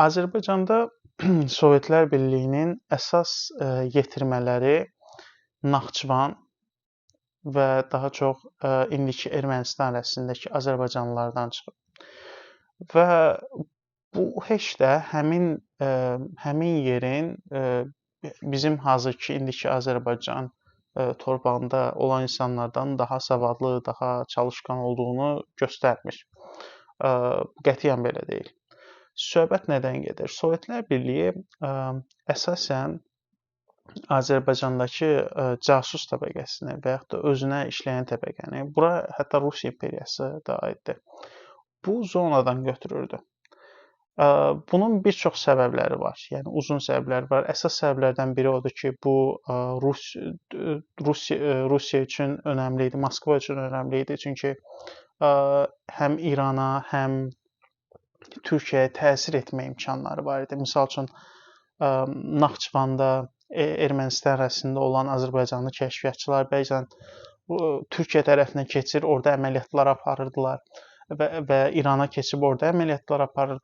Azərbaycanda Sovetlər Birliyinin əsas yetirmələri Naxçıvan və daha çox indiki Ermənistan ərazisindəki azərbaycanlılardan çıxıb. Və bu heç də həmin yerin bizim hazırki indiki Azərbaycan torpağında olan insanlardan daha savadlı, daha çalışqan olduğunu göstərmir. Qətiyyən belə deyil. Söhbət nədən gedir? Sovetlər Birliyi əsasən Azərbaycandakı casus təbəqəsini və yaxud da özünə işləyən təbəqəni, bura hətta Rus imperiyası da aiddir, bu zonadan götürürdü. Bunun bir çox səbəbləri var, yəni uzun səbəbləri var. Əsas səbəblərdən biri odur ki, bu Rusiya üçün önəmli idi, Moskva üçün önəmli idi. Çünki həm İrana, həm Türkiyəyə təsir etmə imkanları var idi. Misal üçün, Naxçıvanda, Ermənistan ərazisində olan azərbaycanlı kəşfiyyatçılar bəzən Türkiyə tərəfinə keçir, orada əməliyyatlar aparırdılar və İrana keçib orada əməliyyatlar aparırdılar.